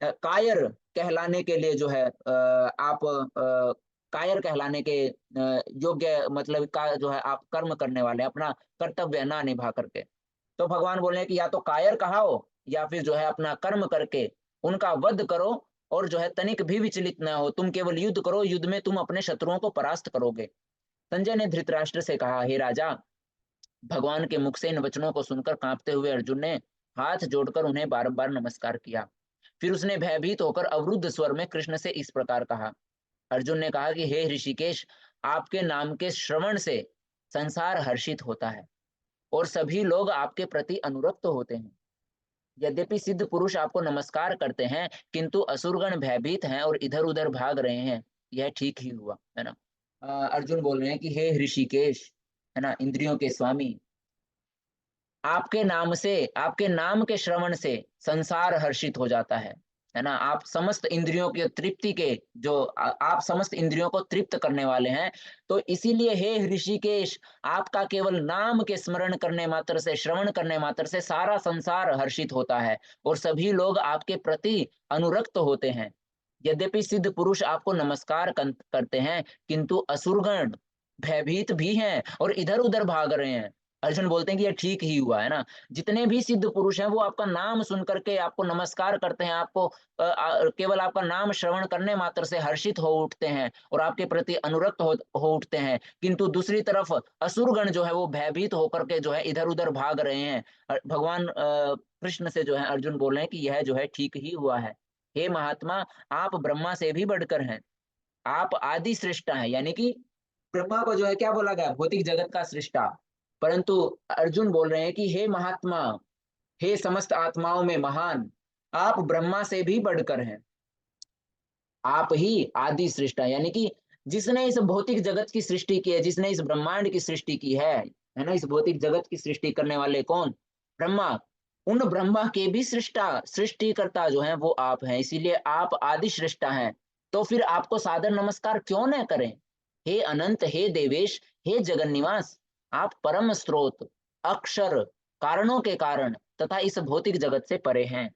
कायर कहलाने के लिए जो है आप कायर कहलाने के योग्य मतलब का जो है आप कर्म करने वाले हैं, अपना कर्तव्य ना निभा करके। तो भगवान बोल रहे हैं कि या तो कायर कहाओ या फिर जो है अपना कर्म करके उनका वध करो और जो है तनिक भी विचलित ना हो, तुम केवल युद्ध करो, युद्ध में तुम अपने शत्रुओं को परास्त करोगे। संजय ने धृतराष्ट्र से कहा, हे राजा, भगवान के मुख से इन वचनों को सुनकर कांपते हुए अर्जुन ने हाथ जोड़कर उन्हें बार-बार नमस्कार किया। फिर उसने भयभीत होकर अवरुद्ध स्वर में कृष्ण से इस प्रकार कहा। अर्जुन ने कहा कि हे ऋषिकेश, आपके नाम के श्रवण से संसार हर्षित होता है और सभी लोग आपके प्रति अनुरक्त होते हैं। यद्यपि सिद्ध पुरुष आपको नमस्कार करते हैं, किंतु असुरगण भयभीत हैं और इधर-उधर भाग रहे हैं। यह ठीक ही हुआ, है ना? अर्जुन बोल रहे हैं कि हे ऋषिकेश, है ना? इंद्रियों के स्वामी, आपके नाम के श्रवण से संसार हर्षित हो जाता है ना? आप समस्त इंद्रियों के तृप्ति के जो आप समस्त इंद्रियों को तृप्त करने वाले हैं, तो इसीलिए हे ऋषिकेश, आपका केवल नाम के स्मरण करने मात्र से, श्रवण करने मात्र से सारा संसार हर्षित होता है और सभी लोग आपके प्रति अनुरक्त होते हैं। यद्यपि सिद्ध पुरुष आपको नमस्कार करते हैं, किंतु असुरगण भयभीत भी हैं और इधर-उधर भाग रहे हैं। अर्जुन बोलते हैं कि ये ठीक ही हुआ, है ना? जितने भी सिद्ध पुरुष हैं, वो आपका नाम सुन कर के आपको नमस्कार करते हैं, आपको केवल आपका नाम श्रवण करने मात्र से हर्षित हो उठते हैं और आपके प्रति अनुरक्त हो उठते हैं। किंतु दूसरी तरफ असुरगण जो है, वो भयभीत होकर के जो है इधर-उधर भाग रहे हैं। भगवान कृष्ण से जो है अर्जुन बोल रहे हैं कि यह जो है ठीक ही हुआ है। हे महात्मा, आप ब्रह्मा से भी बढ़कर हैं। आप आदि सृष्टा हैं, यानी कि ब्रह्मा को जो है क्या बोला गया? भौतिक जगत का सृष्टा। परंतु अर्जुन बोल रहे हैं कि हे महात्मा, हे समस्त आत्माओं में महान, आप ब्रह्मा से भी बढ़कर हैं। आप ही आदि सृष्टा, यानी कि जिसने इस भौतिक जगत की सृष्टि की है, जिसने इस ब्रह्मांड की सृष्टि की है ना? इस भौतिक जगत की सृष्टि करने वाले कौन? ब्रह्मा। उन ब्रह्मा के भी सृष्टिकर्ता जो हैं वो आप हैं, इसीलिए आप आदि सृष्टा हैं। तो फिर आपको सादर नमस्कार क्यों न करें? हे अनंत, हे देवेश, हे जगन्निवास, आप परम स्रोत, अक्षर, कारणों के कारण तथा इस भौतिक जगत से परे हैं।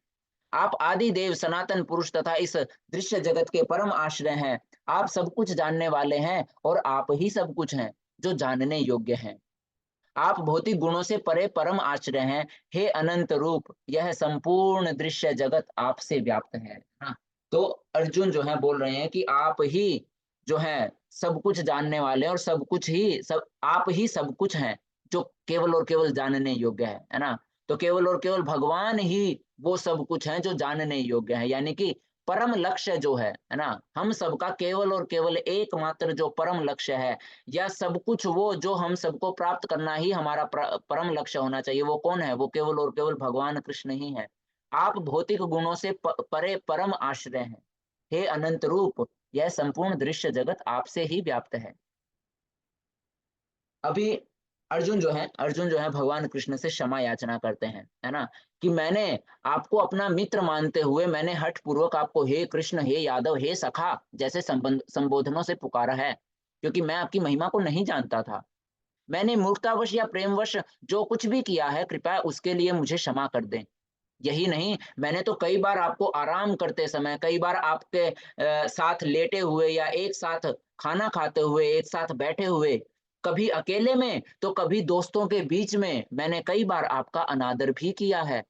आप आदि देव, सनातन पुरुष तथा इस दृश्य जगत के परम आश्रय हैं। आप सब कुछ जानने वाले हैं और आप ही सब कुछ हैं, जो जानने योग्य हैं। आप भौतिक गुणों से परे परम आश्रय हैं। हे अनंत रूप, यह संपूर्ण दृश्य जगत आपसे व्याप्त है। हाँ, तो अर्जुन जो है बोल रहे हैं कि आप ही जो है सब कुछ जानने वाले हैं और सब कुछ ही सब आप ही सब कुछ हैं, जो केवल और केवल जानने योग्य है ना? तो केवल और केवल भगवान ही वो सब कुछ हैं जो जानने योग्य है, यानी कि परम लक्ष्य जो है ना? हम सबका केवल और केवल एकमात्र जो परम लक्ष्य है, या सब कुछ वो जो हम सबको प्राप्त करना ही हमारा परम लक्ष्य होना चाहिए, वो कौन है? वो केवल और केवल भगवान कृष्ण ही है। आप भौतिक गुणों से परे परम आश्रय हैं। हे अनंत रूप, यह संपूर्ण दृश्य जगत आपसे ही व्याप्त है। अभी अर्जुन जो है भगवान कृष्ण से क्षमा याचना करते हैं, है ना? कि मैंने आपको अपना मित्र मानते हुए मैंने हठ पूर्वक आपको हे कृष्ण, हे यादव, हे सखा जैसे संबोधनों से पुकारा है, क्योंकि मैं आपकी महिमा को नहीं जानता था। मैंने मूर्खतावश या प्रेमवश जो कुछ भी किया है, कृपया उसके लिए मुझे क्षमा कर दें। यही नहीं, मैंने तो कई बार आपको आराम करते समय, कई बार आपके साथ लेटे हुए या एक साथ खाना खाते हुए, एक साथ बैठे हुए, कभी अकेले में, तो कभी दोस्तों के बीच में, मैंने कई बार आपका अनादर भी किया है।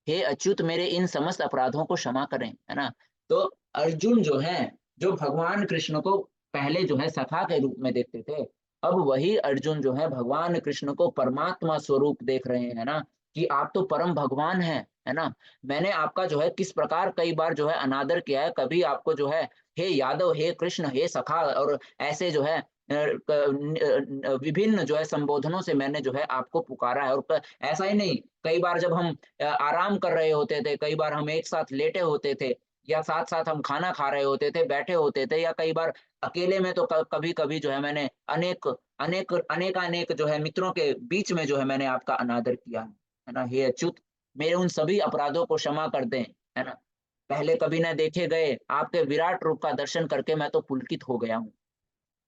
हे अच्युत, मेरे इन समस्त अपराधों को क्षमा करें, है ना? तो अर्जुन जो है, जो भगवान कृष्ण को पहले जो है सखा के रूप में देखते थे, अब वही अर्जुन जो है भगवान कृष्ण को परमात्मा स्वरूप देख रहे हैं ना, कि आप तो परम भगवान हैं, है ना? मैंने आपका जो है किस प्रकार कई बार जो है अनादर किया है, कभी आपको जो है हे यादव, हे कृष्ण, हे सखा और ऐसे जो है विभिन्न जो है संबोधनों से मैंने जो है आपको पुकारा है, और ऐसा ही नहीं, कई बार जब हम आराम कर रहे होते थे, कई बार हम एक साथ लेटे होते थे, या साथ-साथ हम खाना खा रहे होते थे, बैठे होते थे, या कई बार अकेले में, तो कभी-कभी जो है मैंने अनेक जो है मित्रों के बीच में जो है मैंने आपका अनादर किया है ना? हे अच्युत, मेरे उन सभी अपराधों को क्षमा कर दें, है ना? पहले कभी न देखे गए आपके विराट रूप का दर्शन करके मैं तो पुलकित हो गया हूँ।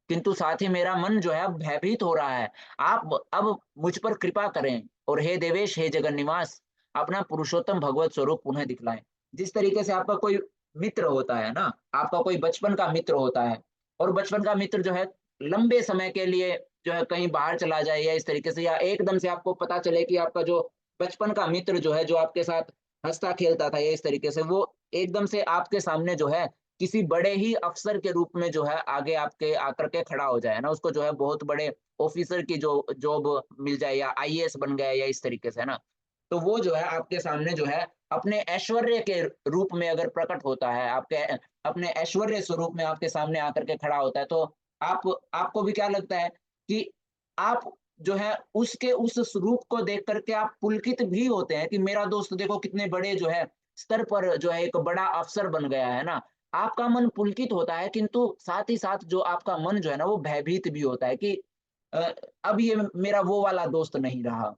किंतु साथ ही मेरा मन जो है अब भयभीत हो रहा है। आप अब मुझ पर कृपा करें और हे देवेश, हे जगन्निवास, अपना पुरुषोत्तम भगवत स्वरूप पुनः दिखलाएँ। जिस तरीके से आपका कोई मित्र होता है ना, आपका कोई बचपन का मित्र होता है और बचपन का मित्र जो है लंबे समय के लिए जो है कहीं बाहर चला जाए, या इस तरीके से, या एकदम से आपको पता चले कि आपका जो बचपन का मित्र जो है, जो आपके साथ हँसता-खेलता था, या इस तरीके से वो एकदम से आपके सामने जो है किसी बड़े ही अफ़सर के रूप में जो है आगे आपके आकर के खड़ा हो जाए ना, उसको जो है बहुत बड़े ऑफ़िसर की जो जॉब मिल जाए, या आईएएस बन गया, या इस तरीके से, है ना? तो वो जो है आपके सामने जो है अपने ऐश्वर्य के रूप में अगर प्रकट होता है, आपके अपने ऐश्वर्य स्वरूप में आपके सामने आकर के खड़ा होता है, तो आप आपको भी क्या लगता है कि आप जो है उसके उस स्वरूप को देख कर के आप पुलकित भी होते हैं कि मेरा दोस्त देखो कितने बड़े जो है स्तर पर जो है एक बड़ा अफ़सर बन गया है ना? आपका मन पुलकित होता है, किंतु साथ ही साथ जो आपका मन जो है ना वो भयभीत भी होता है कि अ, अब ये मेरा वो वाला दोस्त नहीं रहा,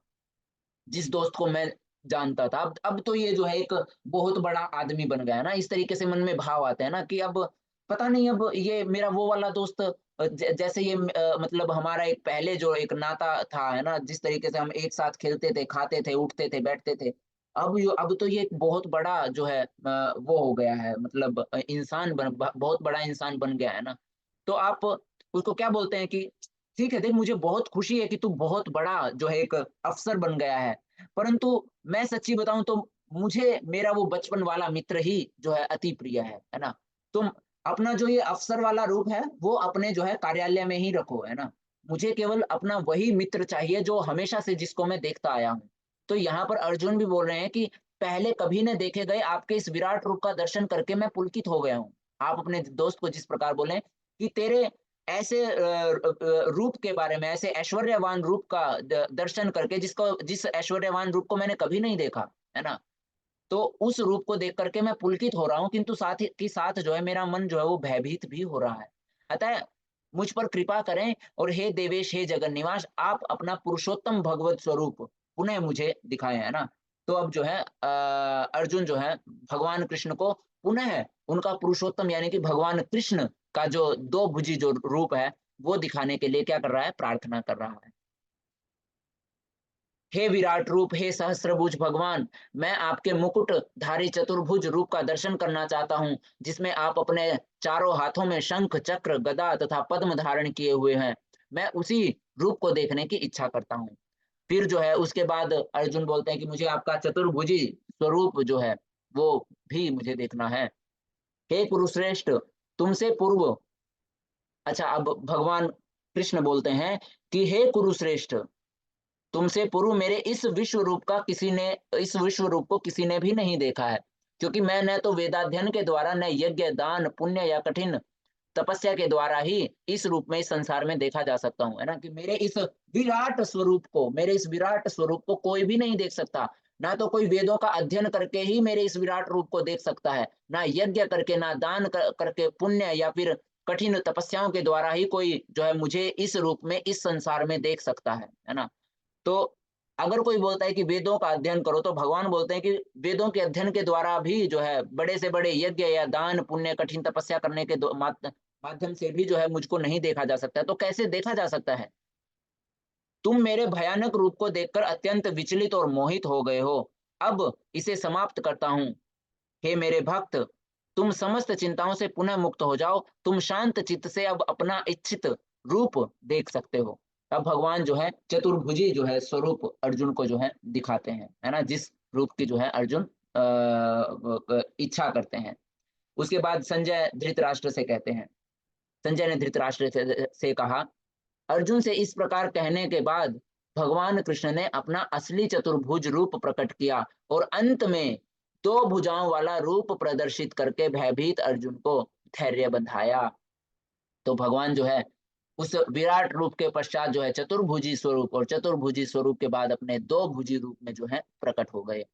जिस दोस्त को मैं जानता था। अब तो ये जो है एक बहुत बड़ा आदमी बन गया है ना, इस तरीके से मन में भाव आते हैं ना कि अब पता नहीं, अब ये मेरा वो वाला दोस्त जैसे ये मतलब हमारा एक पहले जो एक नाता था, है ना? जिस तरीके से हम एक साथ खेलते थे, खाते थे, उठते थे, बैठते थे। अब तो ये एक बहुत बड़ा जो है वो हो गया है, मतलब इंसान बहुत बड़ा इंसान बन गया है ना। तो आप उसको क्या बोलते हैं कि ठीक है, देख मुझे बहुत खुशी है कि तू बहुत बड़ा जो है एक अफ़सर बन गया है। परंतु मैं सच्ची बताऊँ तो मुझे मेरा वो बचपन वाला मित्र ही जो है अति प्रिय है ना? तुम अपना जो ये अफ़सर वाला रूप है, वो अपने जो है कार्यालय में ही रखो, है ना? मुझे केवल अपना वही मित्र चाहिए जो हमेशा से जिसको मैं देखता आया हूँ। तो यहाँ पर अर्जुन भी बोल रहे हैं कि पहले कभी न देखे गए आपके इस विराट रूप का दर्शन करके मैं पुलकित हो गया हूँ। आप अपने दोस्त को जिस प्रकार बोले कि तेरे ऐसे रूप के बारे में, ऐसे ऐश्वर्यवान रूप का दर्शन करके जिस ऐश्वर्यवान रूप को मैंने कभी नहीं देखा, है ना? तो उस रूप को देख कर के मैं पुलकित हो रहा हूँ, किंतु साथ ही के साथ जो है मेरा मन जो है वो भयभीत भी हो रहा है। अतः मुझ पर कृपा करें और हे देवेश, हे जगन्निवास, आप अपना पुरुषोत्तम भगवत स्वरूप पुनः मुझे दिखाएँ, है ना? तो अब जो है अर्जुन जो है भगवान कृष्ण को पुनः उनका पुरुषोत्तम यानी कि भगवान कृष्ण का जो दो भुजी जो रूप है, वो दिखाने के लिए क्या कर रहा है? प्रार्थना कर रहा है। हे विराट रूप, हे सहस्त्रभुज भगवान, मैं आपके मुकुटधारी चतुर्भुज रूप का दर्शन करना चाहता हूँ, जिसमें आप अपने चारों हाथों में शंख, चक्र, गदा तथा पद्म धारण किए हुए हैं। मैं उसी रूप को देखने की इच्छा करता हूँ। फिर जो है उसके बाद अर्जुन बोलते हैं कि मुझे आपका चतुर्भुजी स्वरूप जो है, वो भी मुझे देखना है। हे कुरुश्रेष्ठ, तुमसे पूर्व अच्छा अब भगवान कृष्ण बोलते हैं कि हे कुरुश्रेष्ठ, तुमसे पूर्व मेरे इस विश्व रूप को किसी ने भी नहीं देखा है, क्योंकि मैं न तो वेदाध्ययन के द्वारा, न यज्ञ, दान, पुण्य या कठिन तपस्या के द्वारा ही इस रूप में इस संसार में देखा जा सकता हूँ, है ना? कि मेरे इस विराट स्वरूप को कोई भी नहीं देख सकता। ना तो कोई वेदों का अध्ययन करके ही मेरे इस विराट रूप को देख सकता है, ना यज्ञ करके, ना दान करके, पुण्य या फिर कठिन तपस्याओं के द्वारा ही कोई जो है मुझे इस रूप में इस संसार में देख सकता है ना? तो अगर कोई बोलता है कि वेदों का अध्ययन करो, तो भगवान बोलते हैं कि वेदों के अध्ययन के द्वारा भी जो है बड़े से बड़े यज्ञ या दान, पुण्य, कठिन तपस्या करने के माध्यम से भी जो है मुझको नहीं देखा जा सकता है। तो कैसे देखा जा सकता है? तुम मेरे भयानक रूप को देखकर अत्यंत विचलित और मोहित हो गए हो। अब इसे समाप्त करता हूँ। हे मेरे भक्त, तुम समस्त चिंताओं से पुनः मुक्त हो जाओ। तुम शांत चित्त से अब अपना इच्छित रूप देख सकते हो। अब भगवान जो है चतुर्भुजी जो है स्वरूप अर्जुन को जो है दिखाते हैं, है ना? जिस रूप की जो है अर्जुन इच्छा करते हैं। उसके बाद संजय धृतराष्ट्र से कहते हैं, संजय ने धृतराष्ट्र से कहा, अर्जुन से इस प्रकार कहने के बाद भगवान कृष्ण ने अपना असली चतुर्भुज रूप प्रकट किया और अंत में दो भुजाओं वाला रूप प्रदर्शित करके भयभीत अर्जुन को धैर्य बंधाया। तो भगवान जो है उस विराट रूप के पश्चात जो है चतुर्भुजी स्वरूप और चतुर्भुजी स्वरूप के बाद अपने दो भुजी रूप में जो है प्रकट हो गए।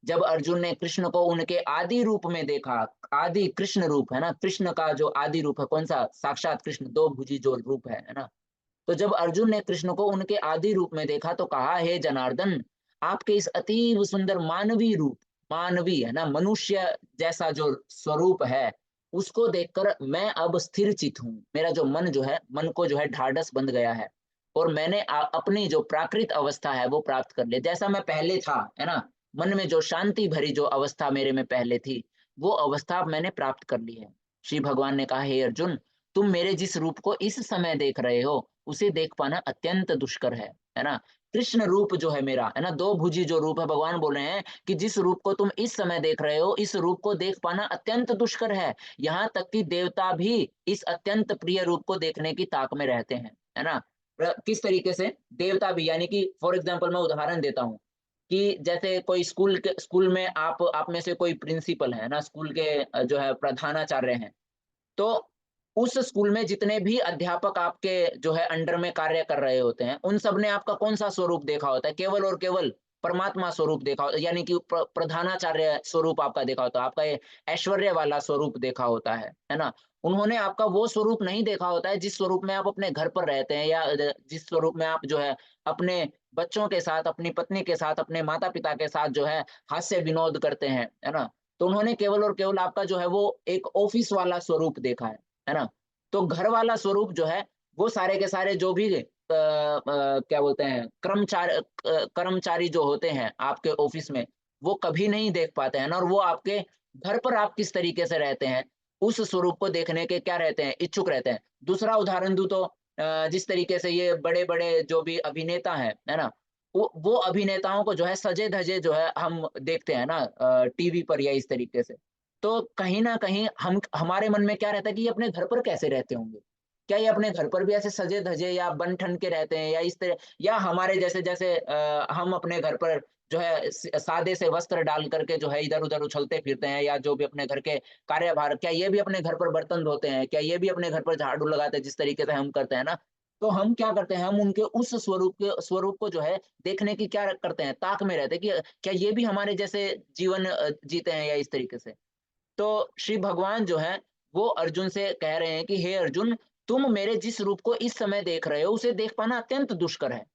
जब अर्जुन ने कृष्ण को उनके आदि रूप में देखा, आदि कृष्ण रूप है ना, कृष्ण का जो आदि रूप है कौन सा? साक्षात कृष्ण, दो भुजी जो रूप है ना? तो जब अर्जुन ने कृष्ण को उनके आदि रूप में देखा तो कहा, हे जनार्दन, आपके इस अतीव सुंदर मानवीय रूप, मानवीय है ना, मनुष्य जैसा जो स्वरूप है, उसको देखकर मैं अब स्थिर चित हूँ। मेरा जो मन जो है, मन को जो है ढाढ़स बंध गया है और मैंने अपनी जो प्राकृत अवस्था है वो प्राप्त कर लिया। जैसा मैं पहले था, है ना? मन में जो शांति भरी जो अवस्था मेरे में पहले थी, वो अवस्था अब मैंने प्राप्त कर ली है। श्री भगवान ने कहा, हे अर्जुन, तुम मेरे जिस रूप को इस समय देख रहे हो, उसे देख पाना अत्यंत दुष्कर है ना? कृष्ण रूप जो है मेरा, है ना? दो भुजी जो रूप है, भगवान बोल रहे हैं कि जिस रूप को तुम इस समय देख रहे हो, इस रूप को देख पाना अत्यंत दुष्कर है। यहाँ तक कि देवता भी इस अत्यंत प्रिय रूप को देखने की ताक में रहते हैं, है ना? किस तरीके से? देवता भी यानी कि फॉर एग्जाम्पल मैं उदाहरण देता हूँ कि जैसे कोई स्कूल में आप में से कोई प्रिंसिपल है ना, स्कूल के जो है प्रधानाचार्य हैं। तो उस स्कूल में जितने भी अध्यापक आपके जो है अंडर में कार्य कर रहे होते हैं, उन सब ने आपका कौन-सा स्वरूप देखा होता है? केवल और केवल परमात्मा स्वरूप देखा होता है, यानी कि प्रधानाचार्य स्वरूप आपका देखा होता है, आपका ये ऐश्वर्य वाला स्वरूप देखा होता है ना? उन्होंने आपका वो स्वरूप नहीं देखा होता है, जिस स्वरूप में आप अपने घर पर रहते हैं या जिस स्वरूप में आप जो है अपने बच्चों के साथ, अपनी पत्नी के साथ, अपने माता-पिता के साथ जो है हास्य विनोद करते हैं, है ना? तो उन्होंने केवल और केवल आपका जो है वो एक ऑफिस वाला स्वरूप देखा है ना? तो घर वाला स्वरूप जो है, वो सारे के सारे जो भी क्या बोलते हैं कर्मचारी जो होते हैं आपके ऑफिस में, वो कभी नहीं देख पाते हैं ना, और वो आपके घर पर आप किस तरीके से रहते हैं, उस स्वरूप को देखने के क्या रहते हैं, इच्छुक रहते हैं। दूसरा उदाहरण दूँ तो जिस तरीके से ये बड़े-बड़े जो भी अभिनेता हैं, है ना? वो अभिनेताओं को जो है सजे-धजे जो है हम देखते हैं ना टीवी पर या इस तरीके से। तो कहीं न कहीं हम हमारे मन में क्या रहता है कि ये अपने घर पर कैसे रहते होंगे? क्या ये अपने घर पर भी ऐसे सजे-धजे या बन-ठन के रहते हैं या इस तरह या हमारे जैसे हम अपने घर पर जो है सादे से वस्त्र डाल कर के जो है इधर-उधर उछलते-फिरते हैं या जो भी अपने घर के कार्यभार क्या ये भी अपने घर पर बर्तन धोते हैं? क्या ये भी अपने घर पर झाड़ू लगाते हैं जिस तरीके से हम करते हैं ना? तो हम क्या करते हैं, हम उनके उस स्वरूप को जो है देखने की क्या करते हैं, ताक में रहते हैं कि क्या ये भी हमारे जैसे जीवन जीते हैं या इस तरीके से? तो श्री भगवान जो हैं, वो अर्जुन से कह रहे हैं कि हे अर्जुन, तुम मेरे जिस रूप को इस समय देख रहे हो, उसे देख पाना अत्यंत दुष्कर है।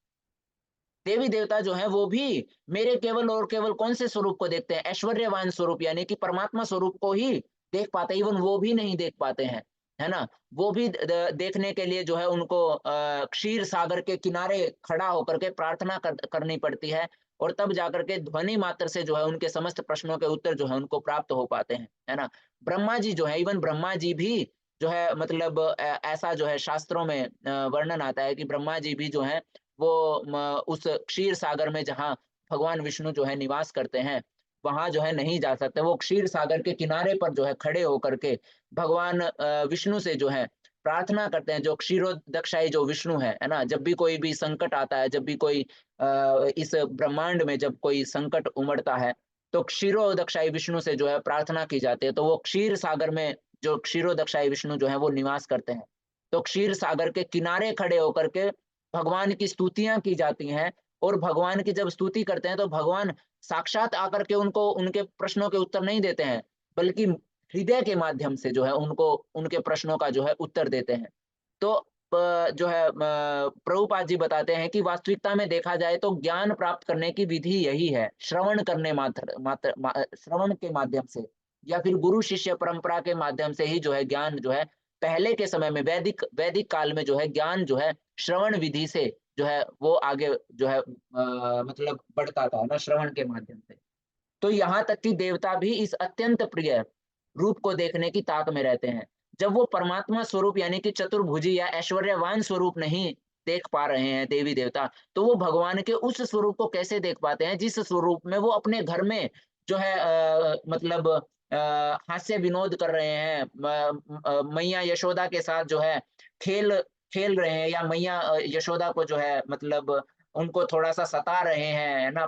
देवी-देवता जो हैं, वो भी मेरे केवल और केवल कौन-से स्वरूप को देखते हैं? ऐश्वर्यवान स्वरूप यानी कि परमात्मा स्वरूप को ही देख पाते हैं, इवन वो भी नहीं देख पाते हैं, है ना? वो भी देखने के लिए जो है उनको क्षीर सागर के किनारे खड़ा होकर के प्रार्थना करनी पड़ती है और तब जाकर के ध्वनि मात्र से जो है उनके समस्त प्रश्नों के उत्तर जो है उनको प्राप्त हो पाते हैं, है ना? ब्रह्मा जी जो है इवन ब्रह्मा जी भी जो है मतलब ऐसा जो है शास्त्रों में वर्णन आता है कि ब्रह्मा जी भी जो हैं वो उस क्षीर सागर में जहाँ भगवान विष्णु जो है निवास करते हैं, वहाँ जो है नहीं जा सकते। वो क्षीर सागर के किनारे पर जो है खड़े होकर के भगवान विष्णु से जो है प्रार्थना करते हैं, जो क्षीरोदक्षाई जो विष्णु है ना? जब भी कोई भी संकट आता है, जब भी कोई इस ब्रह्मांड में जब कोई संकट उमड़ता है, तो क्षीरोदक्षाई विष्णु से जो है प्रार्थना की जाती है। तो वो क्षीर सागर में जो क्षीरोदक्षाई विष्णु जो है वो निवास करते हैं। तो क्षीर सागर के किनारे खड़े होकर के भगवान की स्तुतियाँ की जाती हैं और भगवान की जब स्तुति करते हैं तो भगवान साक्षात आकर के उनको उनके प्रश्नों के उत्तर नहीं देते हैं, बल्कि हृदय के माध्यम से जो है उनको उनके प्रश्नों का जो है उत्तर देते हैं। तो जो है प्रभुपाद जी बताते हैं कि वास्तविकता में देखा जाए तो ज्ञान प्राप्त करने की विधि यही है, श्रवण करने श्रवण के माध्यम से या फिर गुरु शिष्य परंपरा के माध्यम से ही जो है ज्ञान जो है पहले के समय में वैदिक वैदिक काल में जो है ज्ञान जो है श्रवण विधि से जो है वो आगे जो है मतलब बढ़ता था ना श्रवण के माध्यम से। तो यहाँ तक कि देवता भी इस अत्यंत प्रिय रूप को देखने की ताक में रहते हैं। जब वो परमात्मा स्वरूप यानी कि चतुर्भुजी या ऐश्वर्यवान स्वरूप नहीं देख पा रहे हैं देवी-देवता, तो वो भगवान के उस स्वरूप को कैसे देख पाते हैं जिस स्वरूप में वो अपने घर में जो है मतलब हास्य विनोद कर रहे हैं, मैया यशोदा के साथ जो है खेल खेल रहे हैं या मैया यशोदा को जो है मतलब उनको थोड़ा-सा सता रहे हैं, है ना?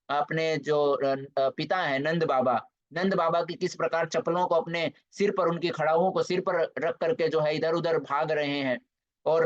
अपने जो पिता हैं नंद बाबा की किस प्रकार चप्पलों को अपने सिर पर उनकी खड़ाऊँ को सिर पर रख करके जो है इधर-उधर भाग रहे हैं और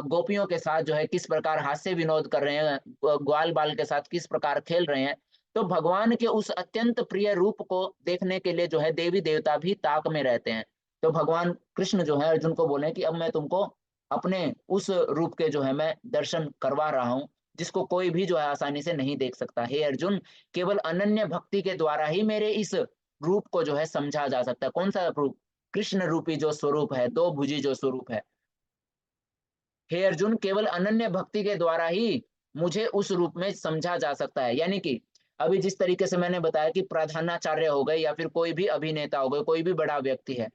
गोपियों के साथ जो है किस प्रकार हास्य विनोद कर रहे हैं, ग्वाल-बाल के साथ किस प्रकार खेल रहे हैं। तो भगवान के उस अत्यंत प्रिय रूप को देखने के लिए जो है देवी-देवता भी ताक में रहते हैं। तो भगवान कृष्ण जो है अर्जुन को बोले कि अब मैं तुमको अपने उस रूप के जो है मैं दर्शन करवा रहा हूँ, जिसको कोई भी जो है आसानी से नहीं देख सकता। हे अर्जुन, केवल अनन्य भक्ति के द्वारा ही मेरे इस रूप को जो है समझा जा सकता है। कौन-सा रूप? कृष्ण रूपी जो स्वरूप है, दो भुजी जो स्वरूप है। हे अर्जुन, केवल अनन्य भक्ति के द्वारा ही मुझे उस रूप में समझा जा सकता है। यानी कि अभी जिस तरीके से मैंने बताया कि प्रधानाचार्य हो गए या फिर कोई भी अभिनेता हो गए, कोई भी बड़ा व्यक्ति है।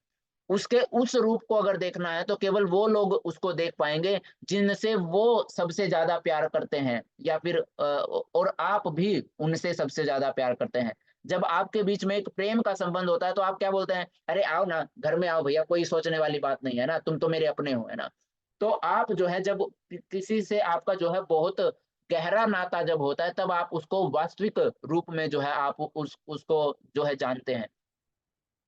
उसके उस रूप को अगर देखना है तो केवल वो लोग उसको देख पाएँगे जिनसे वो सबसे ज़्यादा प्यार करते हैं या फिर और आप भी उनसे सबसे ज़्यादा प्यार करते हैं। जब आपके बीच में एक प्रेम का संबंध होता है तो आप क्या बोलते हैं? "अरे आओ ना, घर में आओ भैया, कोई सोचने वाली बात नहीं है ना, तुम तो मेरे अपने हो।" है ना? तो आप जो है जब किसी से आपका जो है बहुत गहरा नाता जब होता है तब आप उसको वास्तविक रूप में जो है आप उसको जो है जानते हैं।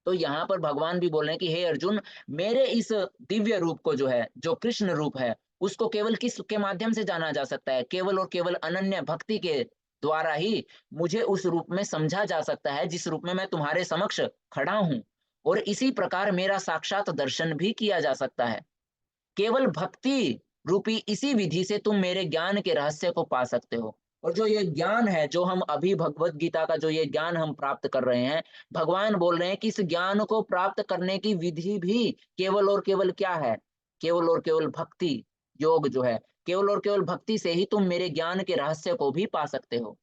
तो यहाँ पर भगवान भी बोल रहे हैं कि हे अर्जुन, मेरे इस दिव्य रूप को जो है, जो कृष्ण रूप है, उसको केवल किसके माध्यम से जाना जा सकता है? केवल और केवल अनन्य भक्ति के द्वारा ही मुझे उस रूप में समझा जा सकता है, जिस रूप में मैं तुम्हारे समक्ष खड़ा हूँ। और इसी प्रकार मेरा साक्षात दर्शन भी किया जा सकता है। केवल भक्ति रूपी इसी विधि से तुम मेरे ज्ञान के रहस्य को पा सकते हो। और जो ये ज्ञान है, जो हम अभी भगवत गीता का जो ये ज्ञान हम प्राप्त कर रहे हैं, भगवान बोल रहे हैं कि इस ज्ञान को प्राप्त करने की विधि भी केवल और केवल क्या है? केवल और केवल भक्ति योग जो है, केवल और केवल भक्ति से ही तुम मेरे ज्ञान के रहस्य को भी पा सकते हो।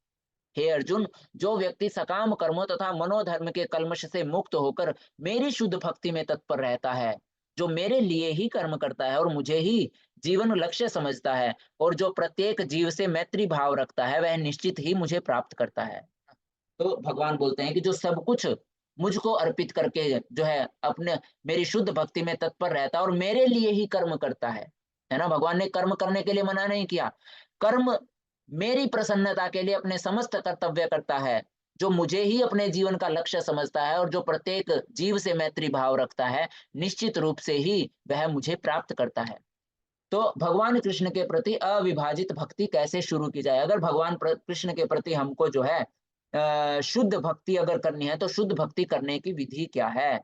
हे अर्जुन, जो व्यक्ति सकाम कर्मों तथा मनोधर्म के कल्मश से मुक्त होकर मेरी शुद्ध भक्ति में तत्पर रहता है, जो मेरे लिए ही कर्म करता है और मुझे ही जीवन लक्ष्य समझता है और जो प्रत्येक जीव से मैत्री भाव रखता है, वह निश्चित ही मुझे प्राप्त करता है। तो भगवान बोलते हैं कि जो सब कुछ मुझको अर्पित करके जो है अपने मेरी शुद्ध भक्ति में तत्पर रहता है और मेरे लिए ही कर्म करता है ना? भगवान ने कर्म करने के लिए मना नहीं किया। कर्म मेरी प्रसन्नता के लिए अपने समस्त कर्तव्य करता है, जो मुझे ही अपने जीवन का लक्ष्य समझता है और जो प्रत्येक जीव से मैत्री भाव रखता है, निश्चित रूप से ही वह मुझे प्राप्त करता है। तो भगवान कृष्ण के प्रति अविभाजित भक्ति कैसे शुरू की जाए? अगर भगवान कृष्ण के प्रति हमको जो है शुद्ध भक्ति अगर करनी है, तो शुद्ध भक्ति करने की विधि क्या है?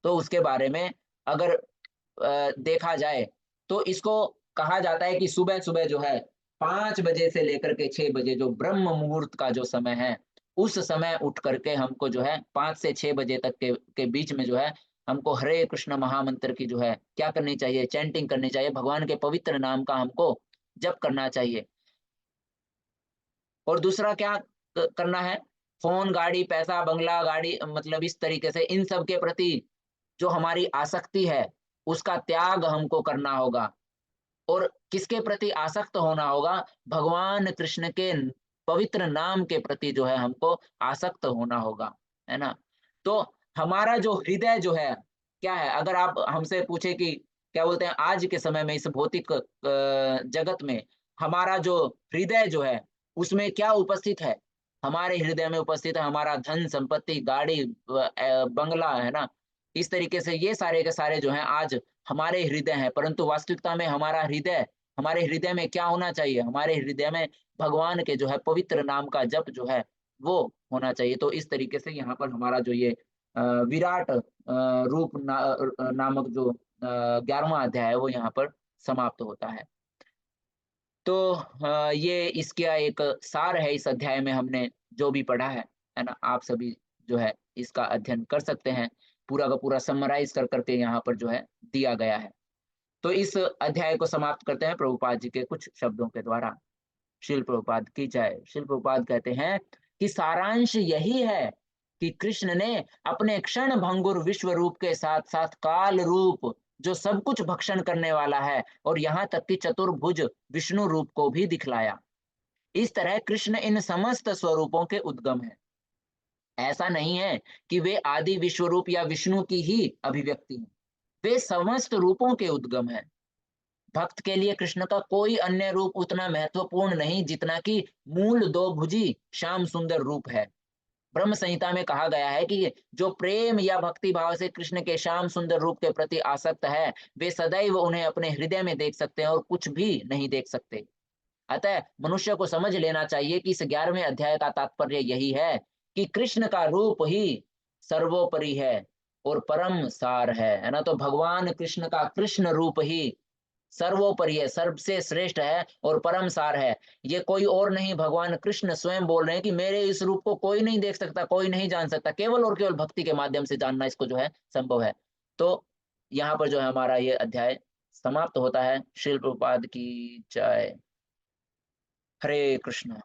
तो उसके बारे में अगर देखा जाए, तो इसको कहा जाता है कि सुबह-सुबह जो है 5 बजे से लेकर के 6 बजे जो ब्रह्म मुहूर्त का जो समय है, उस समय उठ करके हमको जो है 5 से 6 बजे तक के बीच में जो है, हमको हरे कृष्ण महामंत्र की जो है क्या करनी चाहिए? चैंटिंग करनी चाहिए, भगवान के पवित्र नाम का हमको जप करना चाहिए। और दूसरा क्या करना है? फ़ोन, गाड़ी, पैसा, बंगला, गाड़ी मतलब इस तरीके से इन सब के प्रति जो हमारी आसक्ति है, उसका त्याग हमको करना होगा। और किसके प्रति आसक्त होना होगा? भगवान कृष्ण के पवित्र नाम के प्रति जो है हमको आसक्त होना होगा, है ना? तो हमारा जो हृदय जो है, क्या है? अगर आप हमसे पूछे कि क्या बोलते हैं आज के समय में इस भौतिक जगत में हमारा जो हृदय जो है, उसमें क्या उपस्थित है? हमारे हृदय में उपस्थित है हमारा धन, संपत्ति, गाड़ी बंगला, है ना? इस तरीके से ये सारे के सारे जो हैं आज हमारे हृदय हैं, परंतु वास्तविकता में हमारे हृदय में क्या होना चाहिए? हमारे हृदय में भगवान के जो है पवित्र नाम का जप जो है, वो होना चाहिए। तो इस तरीके से यहाँ पर हमारा जो ये विराट रूप नामक जो 11वां अध्याय है, वो यहाँ पर समाप्त होता है। तो ये इसका एक सार है इस अध्याय में हमने जो भी पढ़ा है ना? आप सभी जो है इसका अध्ययन कर सकते हैं। पूरा का पूरा समराइज़ कर के यहाँ पर जो है दिया गया है। तो इस अध्याय को समाप्त करते हैं प्रभुपाद जी के कुछ शब्दों के द्वारा। शिल प्रभुपाद की जय। शिल प्रभुपाद कहते हैं कि सारांश यही है कि कृष्ण ने अपने क्षण भंगुर विश्व रूप के साथ-साथ काल रूप जो सब कुछ भक्षण करने वाला है और यहाँ तक कि चतुर्भुज विष्णु रूप को भी दिखलाया। इस तरह कृष्ण इन समस्त स्वरूपों के उद्गम हैं। ऐसा नहीं है कि वे आदि विश्व रूप या विष्णु की ही अभिव्यक्ति हैं। वे समस्त रूपों के उद्गम हैं। भक्त के लिए कृष्ण का कोई अन्य रूप उतना महत्वपूर्ण नहीं जितना कि मूल दो भुजी श्याम सुंदर रूप है। ब्रह्म संहिता में कहा गया है कि जो प्रेम या भक्ति भाव से कृष्ण के श्याम सुंदर रूप के प्रति आसक्त है, वे सदैव उन्हें अपने हृदय में देख सकते हैं और कुछ भी नहीं देख सकते। अतः मनुष्य को समझ लेना चाहिए कि इस 11वें अध्याय का तात्पर्य यही है कि कृष्ण का रूप ही सर्वोपरि है और परम सार है ना? तो भगवान कृष्ण का कृष्ण रूप ही सर्वोपरि है, सबसे श्रेष्ठ है और परम सार है। ये कोई और नहीं, भगवान कृष्ण स्वयं बोल रहे हैं कि मेरे इस रूप को कोई नहीं देख सकता, कोई नहीं जान सकता, केवल और केवल भक्ति के माध्यम से जानना इसको जो है संभव है। तो यहाँ पर जो है हमारा ये अध्याय समाप्त होता है। श्रील प्रभुपाद की जय। हरे कृष्ण।